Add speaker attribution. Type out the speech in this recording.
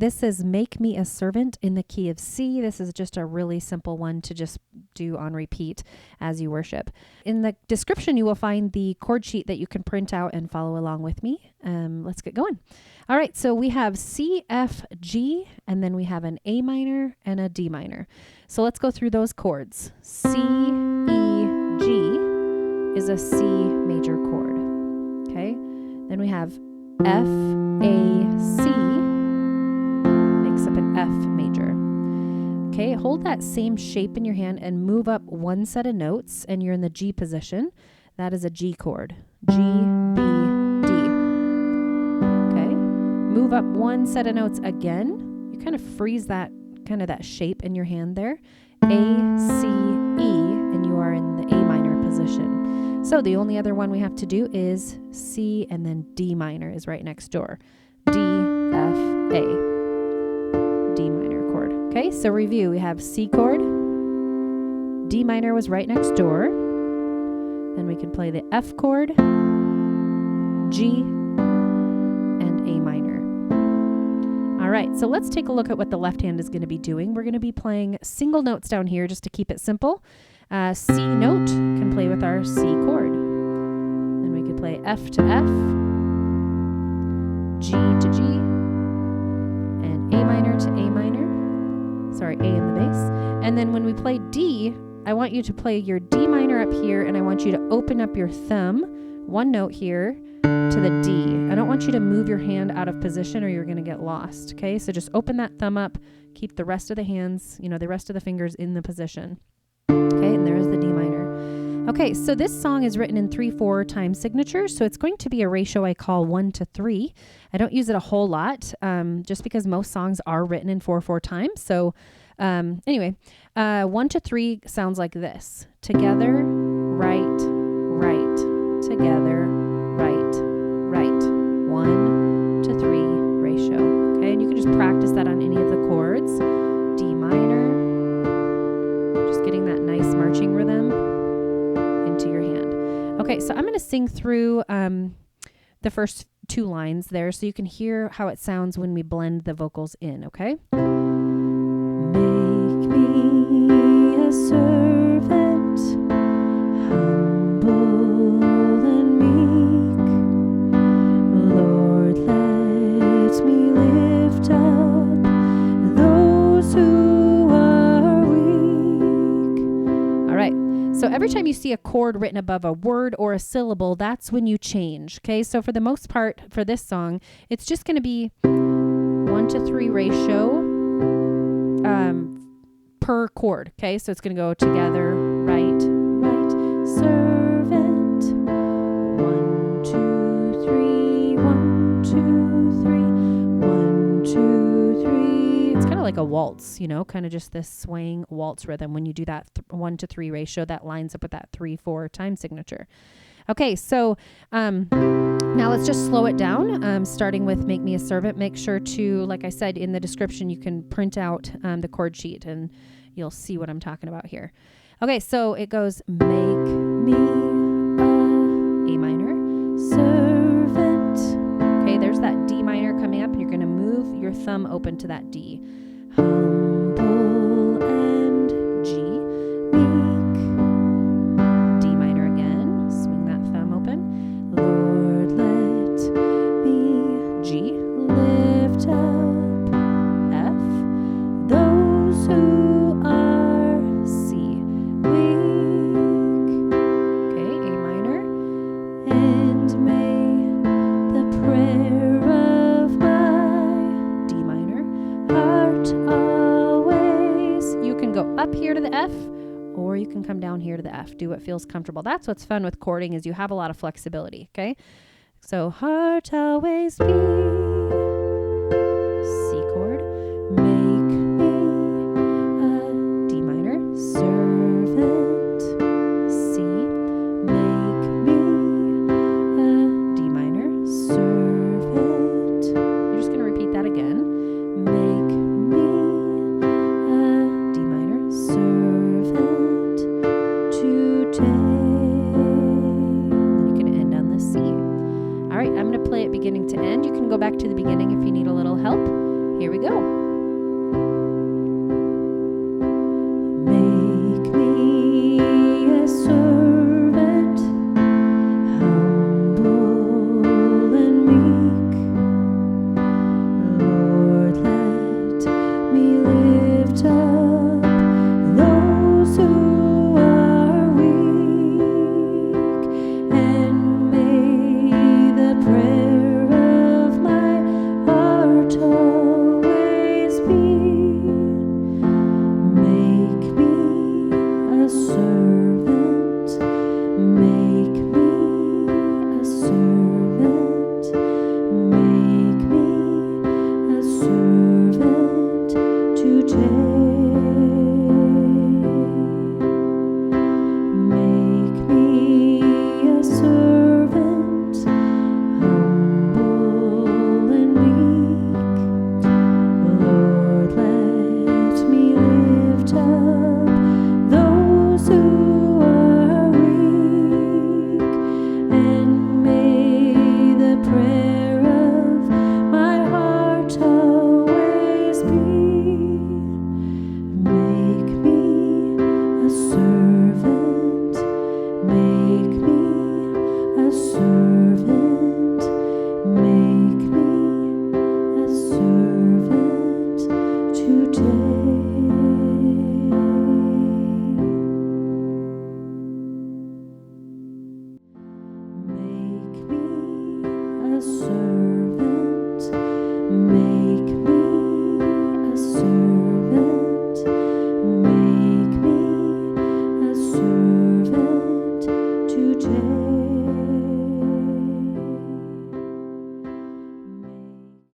Speaker 1: this is Make Me a Servant in the key of C. This is just a really simple one to just do on repeat as you worship. In the description, you will find the chord sheet that you can print out and follow along with me. Let's get going. All right, so we have C, F, G, and then we have an A minor and a D minor. So let's go through those chords. C, E, G is a C major chord. Okay, then we have F, A, C makes up an F major. Okay, hold that same shape in your hand and move up one set of notes, and you're in the G position. That is a G chord. G, B, D. Okay, move up one set of notes again. You kind of freeze that shape in your hand there. A, C, E, and you are in the A minor position. So the only other one we have to do is C, and then D minor is right next door. D, F, A. D minor chord. Okay, so review. We have C chord. D minor was right next door. Then we can play the F chord, G, and A minor. All right, so let's take a look at what the left hand is going to be doing. We're going to be playing single notes down here just to keep it simple. C note can play with our C chord. Then we could play F to F, G to G, and A minor to A minor. Sorry, A in the bass. And then when we play D, I want you to play your D minor up here, and I want you to open up your thumb, one note here, to the D. I don't want you to move your hand out of position or you're going to get lost. Okay, so just open that thumb up, keep the rest of the hands, the rest of the fingers in the position. Okay, and there's the D minor. Okay, so this song is written in 3/4 time signatures, so it's going to be a ratio I call 1-3. I don't use it a whole lot, just because most songs are written in 4/4 time. So anyway, 1-3 sounds like this. Together, right, right. Together, right, right. 1-3 ratio. Okay, and you can just practice that on any of the chords. D minor. Just getting that nice marching rhythm into your hand. Okay, so I'm going to sing through the first 2 lines there so you can hear how it sounds when we blend the vocals in, okay? Make me a servant, humble and meek. Lord, let me lift up those who are weak. All right. So every time you see a chord written above a word or a syllable, that's when you change. Okay. So for the most part for this song, it's just going to be 1-3 ratio per chord. Okay. So it's going to go together, right, right, servant, 1, 2, 3, 1, 2, 3, 1, 2, 3. It's kind of like a waltz, kind of just this swaying waltz rhythm. When you do that 1-3 ratio, that lines up with that 3/4 time signature. Okay, so now let's just slow it down, starting with Make Me a Servant. Make sure to, like I said, in the description, you can print out the chord sheet and you'll see what I'm talking about here. Okay, so it goes Make Me A minor, servant. Okay, there's that D minor coming up, and you're going to move your thumb open to that D. Humble and G, meek. D minor again, swing that thumb open. Lord, let me, G, lift up, F, those who are C, weak. Okay, A minor, and may the prayer of my D minor heart always. You can go up here to the F, or you can come down here to the F. Do what feels comfortable. That's what's fun with chording, is you have a lot of flexibility, okay? So heart always be, C chord, make me a D minor, servant, C, make me a D minor, servant. You're just going to repeat that again. Make me a D minor, servant today. Then you can end on the C. All right, I'm going to play it beginning to end. You can go back to go.
Speaker 2: Make me a servant, humble and meek. Lord, let me lift up those who are weak, and may the prayer of my heart always be, make me a servant, make me a servant, make me a servant today. Make me a servant, humble and meek. Lord, let me lift up those who are weak, and may the prayer of my heart always be, make me a servant, make me a servant, make me a servant today. Make me a servant, make